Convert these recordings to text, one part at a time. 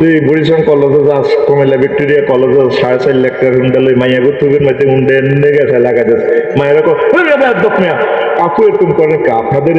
তুই বরিশাল কলেজে যাস, কুমিল্লা ভিক্টোরিয়া কলেজে 4.5 লাখ টাকা হুন্ডা লই মাইয়া তুবের মধ্যে হুন্ডা এনে গেছে লাগা যাচ্ছে। মায়েরা মিয়া আপু এরকম করেন কা? আপনাদের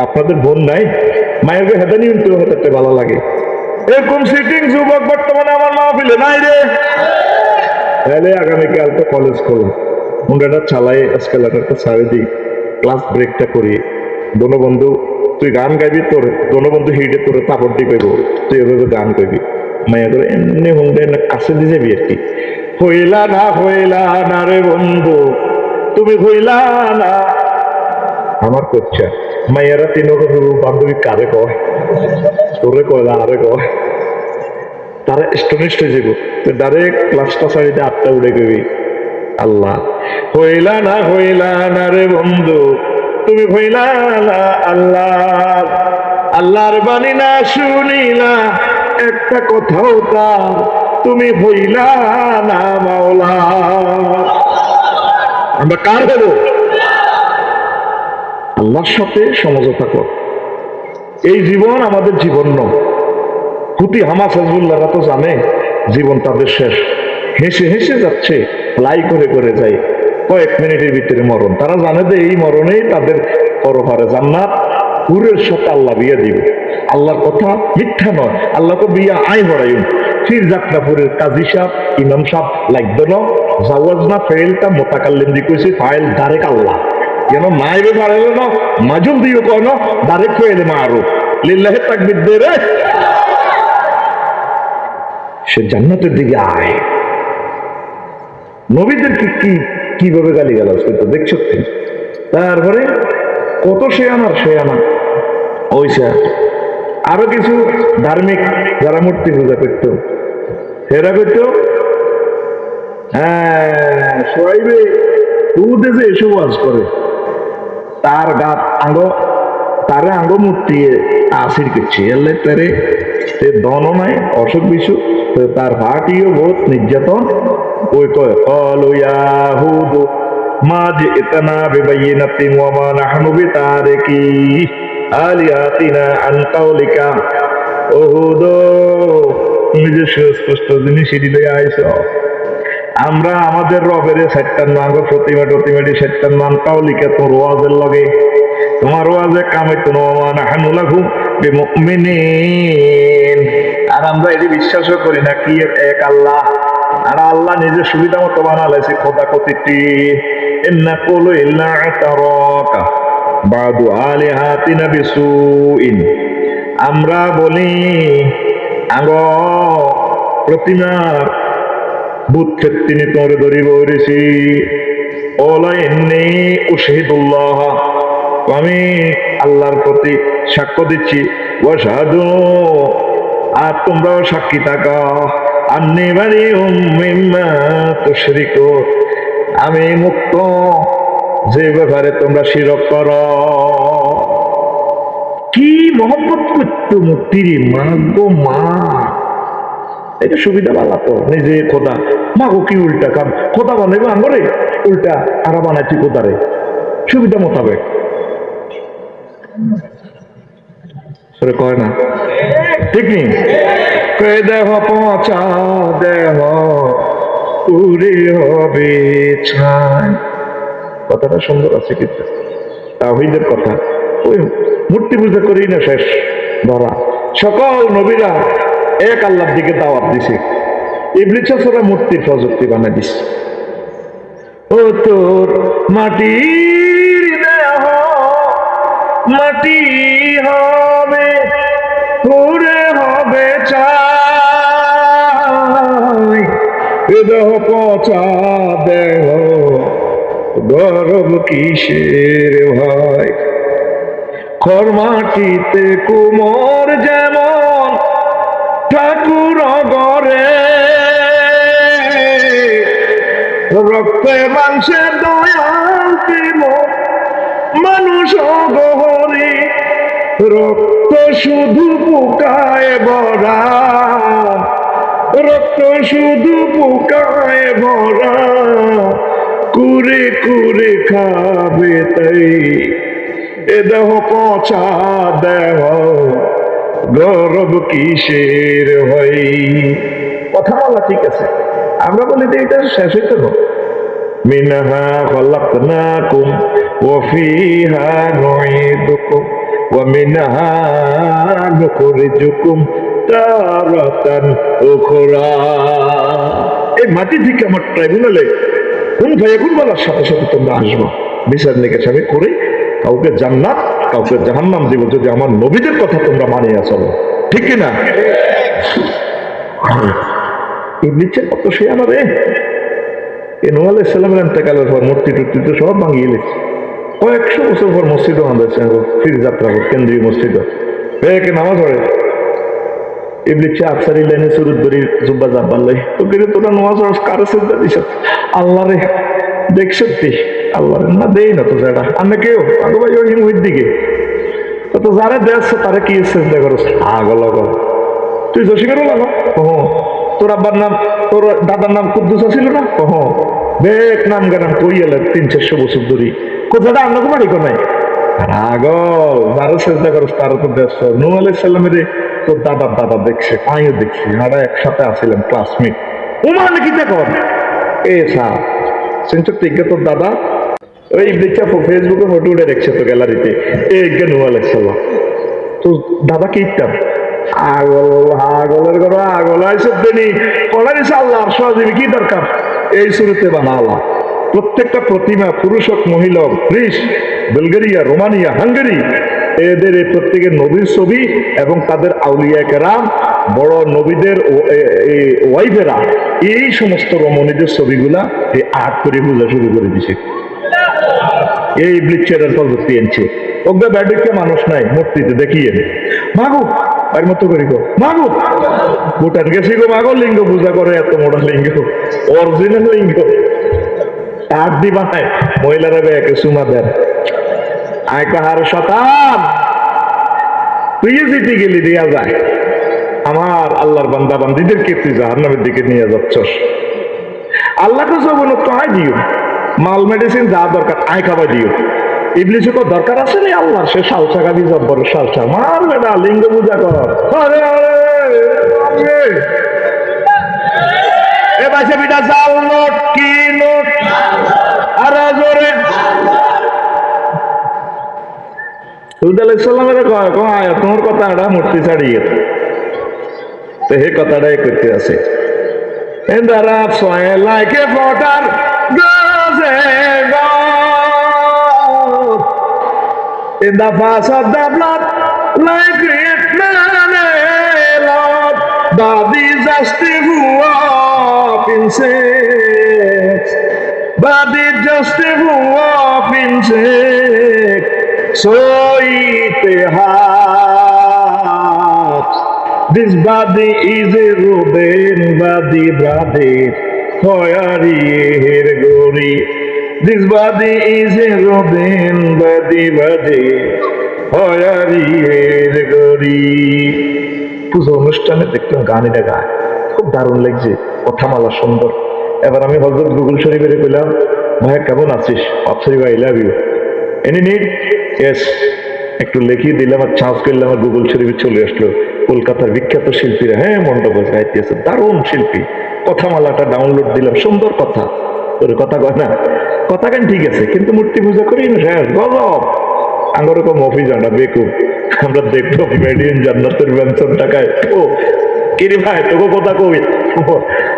আপনাদের বোন নাই? মায়ের হেদানি উনতে হতে ভালো লাগে। এরকম সিটিং যুবক বর্তমানে আমার মাহফিলে নাই রে। তাহলে আগামীকাল তো কলেজ খোলা, হুন্ডাটা চালাই এসকেলেটরটা ছাড়ে দিই, ক্লাস ব্রেকটা করি। দোনো বন্ধু তুই গান গাইবি, তোর দোনো বন্ধু হিটে তোর তাপড় দি কইব, তুই এভাবে গান কইবি। মায়া করে এমনি হুন্ডে না কাছে দিয়ে যাবি আর কি। হইলা না রে বন্ধু, তুমি হইলা না আমার করছে। মাইয়ারা তিন বান্ধবী কারে কয়, তোরে কয় না আরে কয়, তারা স্টনিস্ট হয়ে যাব। তো ডাইরেক্ট ক্লাসটা সারিতে 8টা উড়ে গবি। আল্লাহ হইলা না রে বন্ধু, তুমি হইলা না আল্লাহ, আল্লাহর বাণী না শুনিলা একটা কথাও তার, তুমি হইলা না মাওলা। আমরা কার হব? আল্লাহর সাথে সমঝোতা কর। এই জীবন আমাদের জীবন নয়। হুতি হামাস হাজবুল্লাহরা তো জানে জীবন তাদের শেষ, হেসে হেসে যাচ্ছে, লাই করে করে যায়, কয়েক মিনিটের ভিতরে মরণ। তারা জানে যে এই মরণেই তাদের পরপারে জান্নাত, হুরের সাথে আল্লাহ বিয়ে দিবে। আল্লাহর কথা মিথ্যা নয়, আল্লাহকে বিয়া আয় হরাইন। ফির যাত্রাপুরের কাজী সাহেব, ইমাম সাহেব লাগবে না, জাওয়াজ না ফেলটা মোতাকাল্লিম দি কইছে ফাইল ডাইরেক্ট আল্লাহ যেন মাইবে পারে না, মাজুল দিও কেন ডাইরেক্ট ফেলে মারো লিল্লাহে তাকবীর দে রে। সে জান্নাতের দিকে আয়। নবীদেরকে কিভাবে গালি গালাজ করতো দেখছো? তারপরে কত সে আনা ওইসা আরো কিছু ধার্মিক যারা মূর্তি পূজা করত, এরা করতো হ্যাঁ সবাইবে তুদে যে এসব ওয়াজ করে তার গাত তারে আঙ্গ মূর্তি আসির করছে, এলে তারে ধন নাই অসুখ বিসুখ, তার হাটিও বহুত নির্যাতন। ওই কয় ইয়াহুদ মা জিতনা বিবাইনাতিন ওয়া মা নাহনু বিতারিকি আলিয়াতিনা আন কাউলিকা। ওহুদ তুমি যে সুস্পষ্ট জিনিস এদিকে আইছো, আমরা আমাদের রবের সাইটার নাম প্রতিমা টতিমাটি সাইটার নাম কাউলিকা তোর ওয়াজের লগে, তোমার ওয়াজে কামাইতো না ওয়া নাহনু লাহু বিমুমিনিন। আর আমরা এটি বিশ্বাসও করি না কি এক আল্লাহ, আর আল্লাহ নিজের সুবিধা মতো বানালাইছে খোদা কতিটি। ইন্না কুলু ইল্লা তারাকা বাদু আলিহাতিনা বিসুইন। আমরা বলি আগ প্রতিমার বুধ তিনি তোরে ধরিব ঋষি ওলা এমনি উশহিদুল্লাহ, আমি আল্লাহর প্রতি সাক্ষ্য দিচ্ছি ওয়াশহাদু, আর তোমরাও সাক্ষী থাকা আন্নী বারিউম মিম্মা তুশরিকুন, আমি মুক্ত যে ব্যাপারে তোমরা শিরক করো। কি মহব্বত করতো মূর্তির মা গো মা, এটা সুবিধা বালা তো নিজে খোদা মা গো কি উল্টা কাম, খোদা বানাইবো আঙ্গরে উল্টা আরা বানাইছি খোদারে সুবিধা মোতাবেক। কয় না ঠিক নেই? দেহ পচা দেহ উড়ে হবে ছাই, কথাটা সুন্দর আছে কিন্তু তাওহীদের কথা। ওই মূর্তি পূজা করি না শেষ ধরা। সকল নবীরা এক আল্লাহর দিকে দাওয়াত দিছে, ইবলিস ছাড়া মূর্তির প্রযুক্তি বানাই দিছে। ও তোর মাটির দেহ মাটি হবে পুরে হবে চাই, দেহ পচা দেহ গরব কিসের ভাই। খর মাটিতে কুমোর যেমন ঠাকুর গড়ে, রক্তে মাংসের দয়াল প্রেম মানুষ গহরে, রক্ত শুধু পোকায় ভরা, রক্ত শুধু পোকায় ভরা, কুরে কুরে খাবে তাই এ দেহ পচা দেহ গরব কিসের হয়। কথা বলা ঠিক আছে, আমরা বলি যে এটা শেষ হইতে না। মিনহা খলাকনাকুম ওয়া ফিহা নুঈদুকুম ওয়া মিনহা নুখরিজুকুম তারাতান উখরা। এই মাটি থেকে আমার ট্রাইব্যুনালে কোন ফায়াকুন বলার সাথে সাথে তোমরা আসবো, বিচার নিকাশামি করে কাউকে জান্নাত কাউকে জাহান্নাম দিব যদি আমার নবীদের কথা তোমরা মানিয়ে চলো, ঠিক কিনা? ইবলিসের কত সে আমার নূহ আলাইহিস সালামের ইন্তেকালের পর মূর্তি টুর্তি তো সব ভাঙিয়ে গেছে। কয়েকশো বছর পর মসজিদও বাঁধাচ্ছে ফির যাত্রা কেন্দ্রীয় মসজিদ কে নামাজ পড়ে। ইবলিসে আফসারি লাইনে সুরুত ধরি জুব্বা জাব্বার লাই তো কিন্তু তোরা নামাজ কারে সেজদা দিছ আল্লাহ রে দেখ সত্যি আল্লাহ না দেই না তো যারা আমরা কেউ আগে ভাই ওই ওই দিকে তো যারা দেখছো তারা কি সেজদা করছ আগল আগল। তুই জসিমেরও লাগো তোর আব্বার নাম তোর দাদার নাম কুদ্দুস ছিল না বেক নাম গানাম কই এলেন 300-400 বছর ধরে কোথাটা আমরা তো বাড়ি কোনাই আগল যারা চেষ্টা করছ তারা তো দেখছ। নূহ আলাইহিস সালামের তোর দাদার দাদা দেখছে, আমিও দেখছি, আমরা একসাথে আসছিলাম ক্লাসমেট। ওমান কি দেখো এ সা শুনছো ঠিক তোর দাদা ওই দেখছে ফেসবুকে ফটো উঠে দেখছে তো গ্যালারিতে এই নূহ আলাইহিস সালাম তো দাদা কি ইত্যাম আগল আগলের ঘর আগল আইসব দেনি পড়ার আল্লাহ আর সহজীবী কি দরকার এই শুরুতে বানালা। প্রত্যেকটা প্রতিমা পুরুষ হোক মহিলা হোক, গ্রিস বুলগেরিয়া রোমানিয়া হাঙ্গেরি এদের এই প্রত্যেকের নবীর ছবি এবং তাদের আউলিয়া কেরাম বড় নবীদের ওয়াইফেরা এই সমস্ত রমণীদের ছবিগুলা এই আর্ট করে বোঝা শুরু করে দিছে। এই ইবলিসের প্রযুক্তি এনেছে ওকে ব্যাটিকে মানুষ নাই মূর্তিতে দেখিয়ে মাগো আর মতো করি গো মাগো ভুটান গেছি গো মাগো লিঙ্গ পূজা করে এত মোটা লিঙ্গ অরিজিনাল লিঙ্গ আর দি বানায় মহিলারা একে সুমা দেন আয় কাহার শতান তুই জিতে গেলি দিয়া যায় আমার আল্লাহর বান্দা বান্দিদেরকে তুই জাহান্নামের দিকে নিয়ে যাচ্ছস। আল্লাহকে সব তো আয় দিও মাল মেডিসিন যা দরকার আয় খাবার দিও। ইবলিসে তো দরকার আছে রে আল্লাহর সে সালসা গাবি জব্বর সালসা মার বেটা লিঙ্গ পূজা কর আরে আরে এ বাসে বিটা জাল নোট কি নোট আর জোরে হুদ আলাইহিস সালামের কয় তোমার কথাটা মূর্তি ছাড়িয়ে তো হে কথাটাই করতে আছে and the rap soil like a floater goes and goes in the path of the blood like great Lord body just who up insects body just who up insects so it has this body is a Ruben body brother Hoyari Gori. This body is a Ruben body brother Hoyari Gori. পুজো অনুষ্ঠানে দেখতাম গানিটা গায় খুব দারুণ লাগছে কথামালা সুন্দর। এবার আমি হযরত Google শরীফের কইলাম ভাই কেমন আছিস অপসরি ভাই love you any need yes একটু লিখিয়ে দিলাম আর চার্জ করলাম আর গুগল শরীফে চলে আসলো কলকাতার বিখ্যাত শিল্পীরা হ্যাঁ মণ্ডপে গাইতেছে দারুণ শিল্পী কথামালাটা ডাউনলোড দিলাম সুন্দর কথা তোর কথা কয় না কথা কেন ঠিক আছে কিন্তু মূর্তি পূজা করি না হ্যাঁ গজব আঙ্গরকম অফিস আটা বেকুব আমরা দেখবো মেডিন জান্নাতের ব্যঞ্জন টাকায় ও কিরে ভাই তোকে কথা কই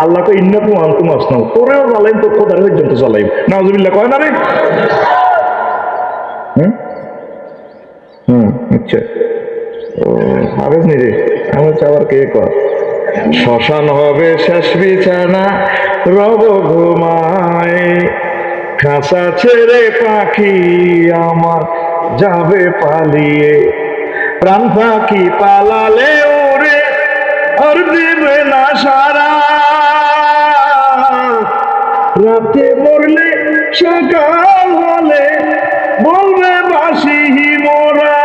আল্লাহকে ইন্নাকু আনতুম আসনাও তোরেও জ্বালাইম তোর কোথার পর্যন্ত জ্বালাইম নাউজুবিল্লাহ কয় না রে আচ্ছা ও আবেজ নি রে আমার চাওয়ার কে কর শ্মশান হবে শেষ বিছানা রব ঘুমায় খাঁচা ছেড়ে পাখি আমার যাবে পালিয়ে প্রাণ পাখি পালালে ওরে আর দেবে না সারা রাতে মরলে সকাল হলে বলবে বাসি মোরা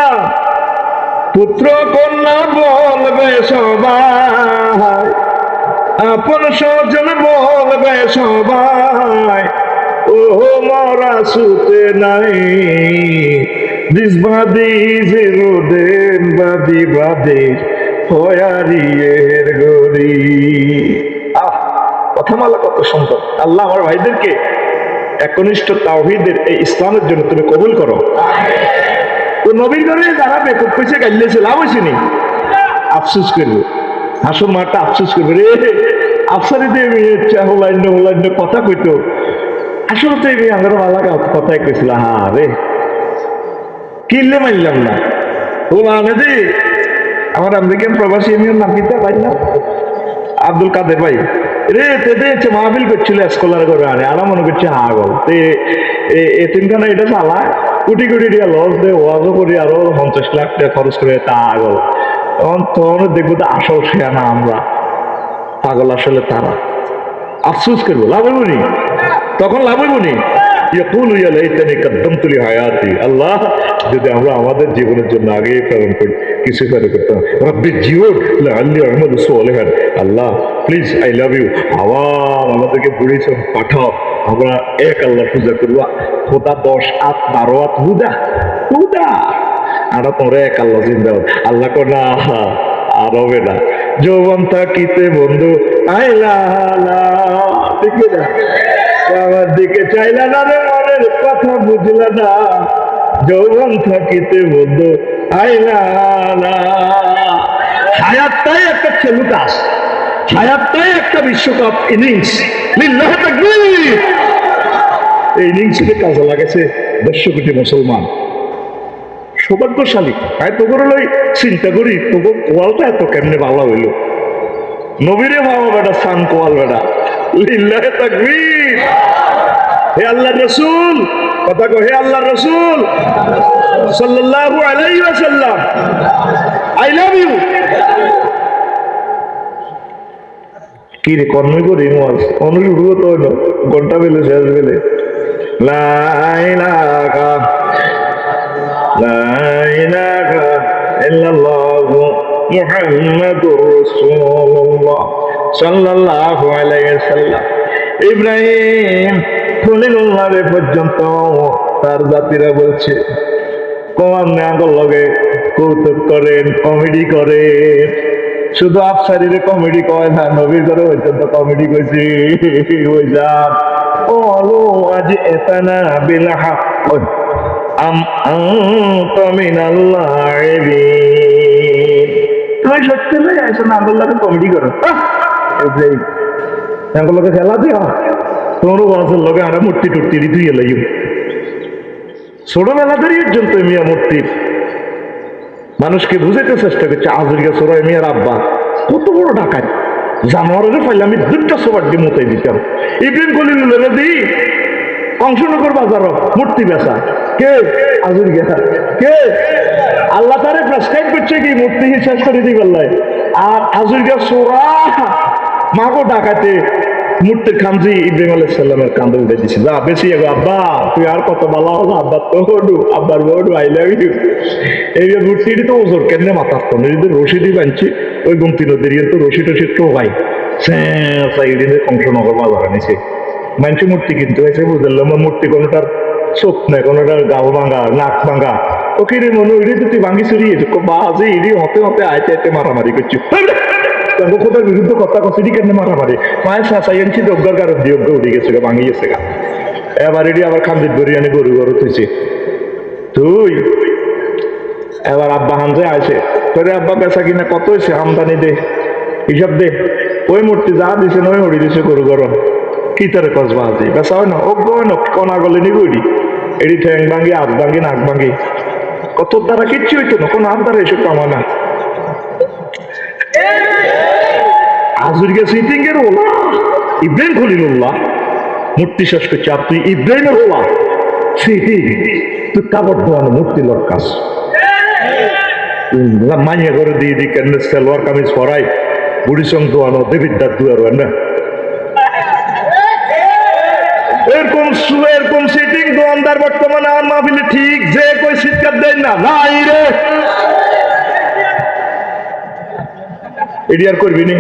পুত্র কন্যা বলবে সবাই আপন স্বজন বলবে সবাই ও মরা সুতে নাই দিস বাদি জিরো দেন বাদি বাদে হয়ারিয়ের গরি। আহ, কথামালা কত সুন্দর। আল্লাহ আমার ভাইদেরকে একনিষ্ঠ তাওহীদের এই ইসলামের জন্য তুমি কবুল করো। তো নবীর ঘরে যারা বেকুব পয়সা গাইলেছে লাভ হয়েছেনি, আফসোস করবে, হাসুর মাঠটা আফসোস করবে রে, আফসারিতে হোলাইন্য কথা কইতো, আসলে তো এই আমার ভালো কথাই কইছিল, হা রে কিনলে মারলাম না। ও মানে যে আমার আমেরিকান প্রবাসী এমনি নাম কিনতে পারলাম আব্দুল কাদের ভাই রে, তেতে মাহফিল করছিল স্কলার করে আনে, আর মনে করছে আগল এতিমখানা এটা চালা কোটি কোটি টাকা লস দে, ওয়াজও করি আরো 50 লাখ টাকা খরচ করে, তা আগল। তখন দেখবো তো আসল শেয়ানা আমরা, পাগল আসলে তারা। আফসোস করবো, লাভ হইব নি, তখন লাভ হইব নি। আল্লাহ যদি আমরা আমাদের জীবনের জন্য আগে প্রেরণ করি, কিছু প্রেরণ করতাম রব্বির জীবন আল্লাহ প্লিজ, আই লাভ ইউ, আবার আমাদেরকে বুড়িয়েছ পাঠাও, আমরা এক আল্লাহ পূজা করবো, খোদা 10 হাত 12 হাত হুদা হুদা, আর তোমরা এক আল্লাহ চিন্তা। আল্লাহ কর না, আর হবে না, যৌবন থাকিতে বন্ধু আইলা ঠিক না, আমার দিকে চাইলা না রে, মনের কথা বুঝলা না, যৌবন থাকিতে বন্ধু আইলা না। হায়াতটাই একটা খেলুকাস, হায়াতটাই একটা বিশ্বকাপ ইনিংস, লিল্লাহ তাকবীর। এই ইনিংসে কাজে লাগাছে 150 কোটি মুসলমান, সৌভাগ্যশালী। তাই তো করে লই চিন্তা করি তোকে কোয়ালটা এত কেমনে ভালো হইল, নবীরে ভাবা বেটা সান কোয়াল বেটা, লিল্লাহ তাকবীর। হে আল্লাহর রাসূল, কথা কো, হে আল্লাহর রাসূল সাল্লাল্লাহু আলাইহি ওয়াসাল্লাম, আই লাভ ইউ। কি রে কর্মই করি মজ অনুরূপ তো হইলো, ঘন্টা বেলে শেষ বেলে লা ইলাহা লা ইলাহা ইল্লাল্লাহু মুহাম্মাদুর রাসূলুল্লাহ সাল্লাল্লাহু আলাইহি ওয়াসাল্লাম। ইব্রাহিম খলিলুল্লাহ পর্যন্ত তার জাতিরা বলছে কমান্নে আগল লগে কৌতুক করেন, কমেডি করেন, শুধু আফসারিরে কমেডি কয় না, নবীর ঘরে পর্যন্ত কমেডি কইছি। ওই যান ও আলো আজ এতানা বিলহা আম আনতা মিনাল্লাহ তুমি সত্যি নয় আইসো না আগল লগে কমেডি করো, আগল লগে খেলা দিয়া তোর ওয়াজের লগে আরা মূর্তি টুর্তি তুই এলাই ছোটবেলাদেরই একজন তো মিয়া মূর্তির মানুষকে বুঝাইতে চেষ্টা করছে। আজরিকা সোরাই মিয়ার আব্বা কত বড় ডাকাত, জানোয়ারের ফাইলে আমি 2টা সোবার দিয়ে মতাই দিতাম। ইব্রাহিম খলিলুল্লাহ দিই কংসনগর বাজার মূর্তি বেচা, কে আজরিকা, কে আল্লাহ তারে প্রেসক্রাইব করছে কি মূর্তি শেষ করে দিই পাল্লায়, আর আজরিকা সোরা মাগো ডাকাতে মূর্তির খামজি ইব্রাহিম আলাইহিস সালামের কান্দে উঠে দিছে, যা বেশি এগো আব্বা, তুই আর কত ভালো হলো আব্বা, তোডু আব্বার বড়ু আই লাভ ইউ। এই মূর্তিটি তো ওজোর কেমনে মাথার তো নিজেদের রশিদি বানছি, ওই গুমতি নদীর তো রশি টসি তো ভাই সাইডিনে কংসনগর বাজারে নিছে মানুষ মূর্তি কিনতে হয়েছে, বুঝলাম মূর্তি কোনোটার চোখ নেই, কোনোটার গাল ভাঙা, নাক ভাঙা, ওকে রে মনে ওইটাই তো তুই ভাঙি চুরি বাজে ইডি হতে হতে আইতে আইতে মারামারি করছি, কোথার বিরুদ্ধে কথা কছি কেন মারামারি মায়ের সাইন্সি অজ্ঞার কারণ দিয়ে অজ্ঞ উঠে গেছে গা, ভাঙি গেছে গা। এবার এটি আবার খান্দির বিরিয়ানি গরু গরু থইছে তুই। এবার আব্বা হানজে আছে তোরে আব্বা বেচা কিনা কত হয়েছে, আমদানি দে হিসাব দে, ওই মূর্তি যা দিছে ওই হরি দিছে গরু গরম কি তারে কসবা আছে বেচা হয় না, অজ্ঞ হয় না, কনা গলে নিবি এটি ঠ্যাং ভাঙ্গি হাত ভাঙ্গি নাক ভাঙ্গি, কত দ্বারা কিচ্ছু হইতো না, কোনো হাত দ্বারা এসব কামা না। আজরিকা সিটিং এর ওলা ইব্রাহিম খলিলুল্লাহ মূর্তি শেষ করছে, আর তুই ইব্রাহিমের ওলা তুই কাপড় ধোয়ানো মূর্তি লটকাস, মাইয়া করে দিয়ে দি কেন সালোয়ার কামিজ পরাই বুড়ি সং ধোয়ানো দেবিদ্যার দুয়ার না, এরকম সিটিং দোয়ানদার বর্তমানে আর মাহফিলে ঠিক যে কই শীতকার দেন না নাই রে, এটি আর করবি নি।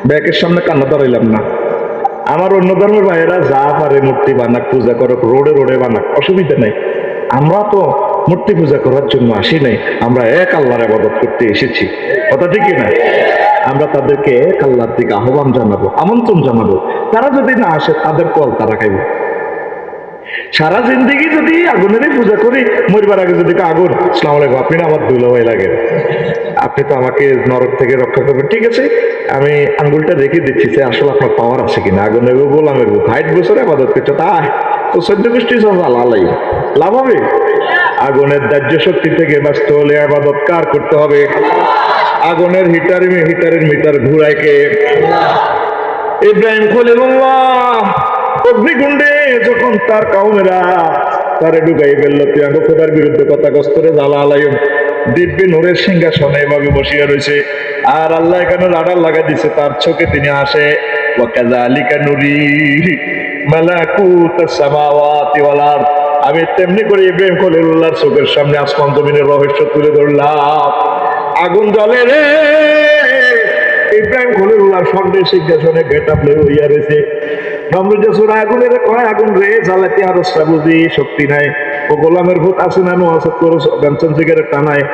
ব্যাকের সামনে কান্না দাঁড়াইলাম না। আমার অন্য ধর্মের ভাইয়েরা যা পারে মূর্তি বানাক, পূজা করক, রোডে রোডে বানাক, অসুবিধা নেই। আমরা তো মূর্তি পূজা করার জন্য আসি নাই, আমরা এক আল্লাহর ইবাদত করতে এসেছি। কথা ঠিক না? আমরা তাদেরকে এক আল্লাহর দিকে আহ্বান জানাবো, আমন্ত্রণ জানাবো। তারা যদি না আসে তাদের কল তারা খাইব। সারা জিন্দগি যদি আগুনেরই পূজা করি, মরবার আগে যদি আগুন, আসসালামু আলাইকুম, আপনি না আমার দুলাভাই লাগে, আপনি তো আমাকে নরক থেকে রক্ষা করবেন, ঠিক আছে আমি আঙ্গুলটা রেখে দিচ্ছি যে আসলে আপনার পাওয়ার আছে কিনা। আগুনের গোলামের 60 বছর আবাদত করছে, তাই তো 14 গোষ্ঠী আলাই লাভ হবে? আগুনের দাহ্য শক্তি থেকে বাঁচতে হলে আবাদত কার করতে হবে? আগুনের হিটারের মিটার ঘুরায় কে? ইব্রাহিম খলিলুল্লাহ অগ্নিকুণ্ডে যখন তার কাউমেরা তারে ঢুকাই ফেললো, তুই আগে খোদার বিরুদ্ধে কথা কস্তরে জ্বালা আলাইম, দিব্যি নূরের সিংহাসনে এভাবে বসিয়া রয়েছে, আর আল্লাহ এখানে রাডার লাগা দিছে, তার চোখে তিনি আসে। ওয়াকাযালিকা নুরি মালাকুতাস সামাওয়াতি ওয়াল আরদ, আমি তেমনি করে ইব্রাহিম খলিলুল্লাহর চোখের সামনে আসমান জমিনের রহস্য তুলে ধরলাম। আগুন জ্বলে রে, ইব্রাহিম খলিলুল্লাহর স্বর্ণের সিংহাসনে গেটআপ লইয়া রয়েছে। আগুনের কয় আগুন রে জ্বালাতে আর বুঝি শক্তি নাই, ও গোলামের ভূত আছে না নো আছে, তোর বেঞ্চন সিগারেট টানায়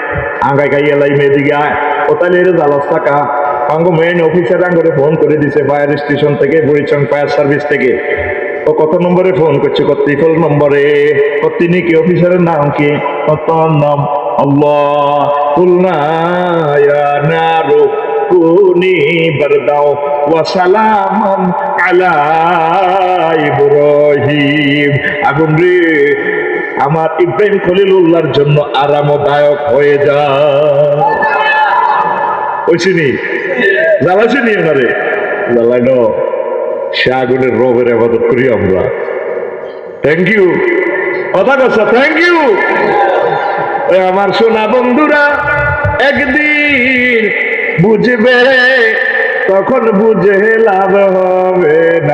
আগাই গাইয়া লাই মেয়েদিকে আয়, ও তাহলে এর জ্বালাস টাকা আঙ্গ মেইন অফিসার আঙ্গরে ফোন করে দিছে ফায়ার স্টেশন থেকে, বুড়িচং ফায়ার সার্ভিস থেকে। ও কত নম্বরে ফোন করছে? কত ত্রিপল নম্বরে। তিনি কি অফিসারের নাম কি? কত নাম আল্লাহ। কুলনা ইয়া নারু কুনি বারদাও ওয়া সালামান আলা ইব্রাহিম, আগুন রে আমার ইব্রাহিম খলিলুল্লাহর জন্য আরামদায়ক হয়ে যা। ওইছিনি জ্বালাছিনি ওনারে জ্বালানো, সে আগুনের রবের ইবাদত করি আমরা। থ্যাংক ইউ, কথা কথা থ্যাংক ইউ। আমার সোনা বন্ধুরা একদিন বুঝবে, তখন বুঝে লাভ হবে না।